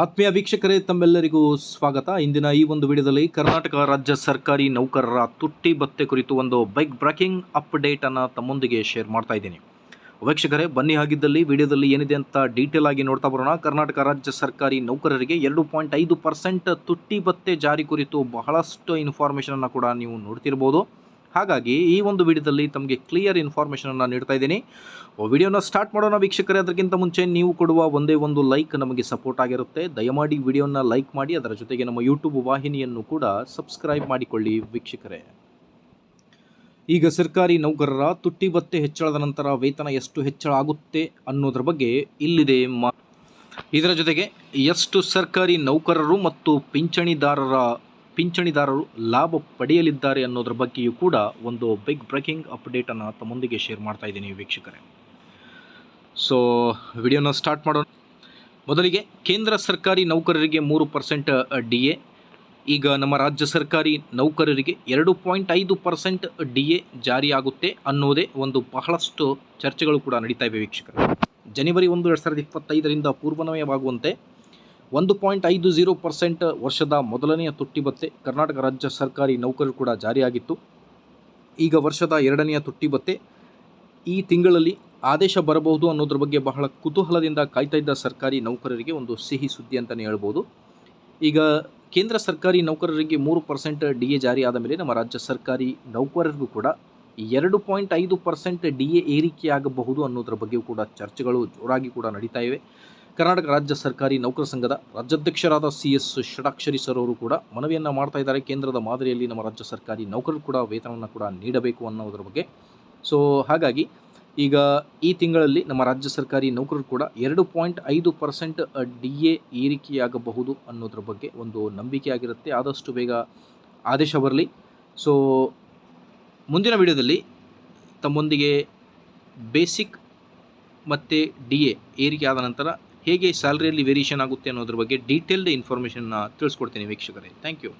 ಆತ್ಮೀಯ ವೀಕ್ಷಕರೇ, ತಮ್ಮೆಲ್ಲರಿಗೂ ಸ್ವಾಗತ. ಇಂದಿನ ಈ ಒಂದು ವಿಡಿಯೋದಲ್ಲಿ ಕರ್ನಾಟಕ ರಾಜ್ಯ ಸರ್ಕಾರಿ ನೌಕರರ ತುಟ್ಟಿ ಭತ್ಯೆ ಕುರಿತು ಒಂದು ಬಿಗ್ ಬ್ರೇಕಿಂಗ್ ಅಪ್ಡೇಟ್ ಅನ್ನು ತಮ್ಮೊಂದಿಗೆ ಶೇರ್ ಮಾಡ್ತಾ ಇದ್ದೀನಿ. ವೀಕ್ಷಕರೇ, ಬನ್ನಿ ಹಾಗಿದ್ದಲ್ಲಿ ವಿಡಿಯೋದಲ್ಲಿ ಏನಿದೆ ಅಂತ ಡೀಟೇಲ್ ಆಗಿ ನೋಡ್ತಾ ಬರೋಣ. ಕರ್ನಾಟಕ ರಾಜ್ಯ ಸರ್ಕಾರಿ ನೌಕರರಿಗೆ 2.5% ತುಟ್ಟಿ ಭತ್ಯೆ ಜಾರಿ ಕುರಿತು ಬಹಳಷ್ಟು ಇನ್ಫಾರ್ಮೇಷನ್ ಅನ್ನು ಕೂಡ ನೀವು ನೋಡ್ತಿರ್ಬೋದು. ಹಾಗಾಗಿ ಈ ಒಂದು ವಿಡಿಯೋದಲ್ಲಿ ತಮಗೆ ಕ್ಲಿಯರ್ ಇನ್ಫಾರ್ಮೇಷನ್ ಅನ್ನು ನೀಡ್ತಾ ಇದ್ದೀನಿ. ವಿಡಿಯೋನ ಸ್ಟಾರ್ಟ್ ಮಾಡೋಣ ವೀಕ್ಷಕರೇ. ಅದಕ್ಕಿಂತ ಮುಂಚೆ ನೀವು ಕೊಡುವ ಒಂದೇ ಒಂದು ಲೈಕ್ ನಮಗೆ ಸಪೋರ್ಟ್ ಆಗಿರುತ್ತೆ. ದಯಮಾಡಿ ವಿಡಿಯೋನ ಲೈಕ್ ಮಾಡಿ, ಅದರ ಜೊತೆಗೆ ನಮ್ಮ ಯೂಟ್ಯೂಬ್ ವಾಹಿನಿಯನ್ನು ಕೂಡ ಸಬ್ಸ್ಕ್ರೈಬ್ ಮಾಡಿಕೊಳ್ಳಿ ವೀಕ್ಷಕರೇ. ಈಗ ಸರ್ಕಾರಿ ನೌಕರರ ತುಟ್ಟಿ ಭತ್ಯೆ ಹೆಚ್ಚಳದ ನಂತರ ವೇತನ ಎಷ್ಟು ಹೆಚ್ಚಳ ಆಗುತ್ತೆ ಅನ್ನೋದ್ರ ಬಗ್ಗೆ ಇಲ್ಲಿದೆ. ಇದರ ಜೊತೆಗೆ ಎಷ್ಟು ಸರ್ಕಾರಿ ನೌಕರರು ಮತ್ತು ಪಿಂಚಣಿದಾರರು ಲಾಭ ಪಡೆಯಲಿದ್ದಾರೆ ಅನ್ನೋದ್ರ ಬಗ್ಗೆಯೂ ಕೂಡ ಒಂದು ಬಿಗ್ ಬ್ರೇಕಿಂಗ್ ಅಪ್ಡೇಟನ್ನು ತಮ್ಮೊಂದಿಗೆ ಶೇರ್ ಮಾಡ್ತಾ ಇದ್ದೀನಿ ವೀಕ್ಷಕರೇ. ಸೊ ವಿಡಿಯೋನ ಸ್ಟಾರ್ಟ್ ಮಾಡೋಣ. ಮೊದಲಿಗೆ ಕೇಂದ್ರ ಸರ್ಕಾರಿ ನೌಕರರಿಗೆ 3% DA. ಈಗ ನಮ್ಮ ರಾಜ್ಯ ಸರ್ಕಾರಿ ನೌಕರರಿಗೆ 2.5% DA ಜಾರಿಯಾಗುತ್ತೆ ಅನ್ನೋದೇ ಒಂದು ಬಹಳಷ್ಟು ಚರ್ಚೆಗಳು ಕೂಡ ನಡೀತಾ ಇವೆ ವೀಕ್ಷಕರೇ. ಜನವರಿ 1, 2025ರಿಂದ ಪೂರ್ವನ್ವಯವಾಗುವಂತೆ 1.50% ವರ್ಷದ ಮೊದಲನೆಯ ತುಟ್ಟಿ ಭತ್ಯೆ ಕರ್ನಾಟಕ ರಾಜ್ಯ ಸರ್ಕಾರಿ ನೌಕರರು ಕೂಡ ಜಾರಿಯಾಗಿತ್ತು. ಈಗ ವರ್ಷದ 2ನೆಯ ತುಟ್ಟಿ ಭತ್ಯೆ ಈ ತಿಂಗಳಲ್ಲಿ ಆದೇಶ ಬರಬಹುದು ಅನ್ನೋದ್ರ ಬಗ್ಗೆ ಬಹಳ ಕುತೂಹಲದಿಂದ ಕಾಯ್ತಾ ಇದ್ದ ಸರ್ಕಾರಿ ನೌಕರರಿಗೆ ಒಂದು ಸಿಹಿ ಸುದ್ದಿ ಅಂತಲೇ ಹೇಳ್ಬೋದು. ಈಗ ಕೇಂದ್ರ ಸರ್ಕಾರಿ ನೌಕರರಿಗೆ 3% DA ಜಾರಿ ಆದ ಮೇಲೆ ನಮ್ಮ ರಾಜ್ಯ ಸರ್ಕಾರಿ ನೌಕರರಿಗೂ ಕೂಡ 2.5% DA ಏರಿಕೆಯಾಗಬಹುದು ಅನ್ನೋದ್ರ ಬಗ್ಗೆಯೂ ಕೂಡ ಚರ್ಚೆಗಳು ಜೋರಾಗಿ ಕೂಡ ನಡೀತಾ ಇವೆ. ಕರ್ನಾಟಕ ರಾಜ್ಯ ಸರ್ಕಾರಿ ನೌಕರ ಸಂಘದ ರಾಜ್ಯಾಧ್ಯಕ್ಷರಾದ CS ಷಡಾಕ್ಷರಿ ಸರ್ ಅವರು ಕೂಡ ಮನವಿಯನ್ನು ಮಾಡ್ತಾ ಇದ್ದಾರೆ. ಕೇಂದ್ರದ ಮಾದರಿಯಲ್ಲಿ ನಮ್ಮ ರಾಜ್ಯ ಸರ್ಕಾರಿ ನೌಕರರು ಕೂಡ ವೇತನವನ್ನು ಕೂಡ ನೀಡಬೇಕು ಅನ್ನೋದ್ರ ಬಗ್ಗೆ. ಸೊ ಹಾಗಾಗಿ ಈಗ ಈ ತಿಂಗಳಲ್ಲಿ ನಮ್ಮ ರಾಜ್ಯ ಸರ್ಕಾರಿ ನೌಕರರು ಕೂಡ 2.5% DA ಏರಿಕೆಯಾಗಬಹುದು ಅನ್ನೋದ್ರ ಬಗ್ಗೆ ಒಂದು ನಂಬಿಕೆ ಆಗಿರುತ್ತೆ. ಆದಷ್ಟು ಬೇಗ ಆದೇಶ ಬರಲಿ. ಸೊ ಮುಂದಿನ ವಿಡಿಯೋದಲ್ಲಿ ತಮ್ಮೊಂದಿಗೆ ಬೇಸಿಕ್ ಮತ್ತು DA ಏರಿಕೆ ಆದ ನಂತರ ಹೇಗೆ ಸ್ಯಾಲರಿಯಲ್ಲಿ ವೇರಿಯೇಷನ್ ಆಗುತ್ತೆ ಅನ್ನೋದ್ರ ಬಗ್ಗೆ ಡೀಟೇಲ್ಡ್ ಇನ್ಫಾರ್ಮೇಷನ್ನ ತಿಳಿಸ್ಕೊಡ್ತೀನಿ ವೀಕ್ಷಕರೇ. Thank you.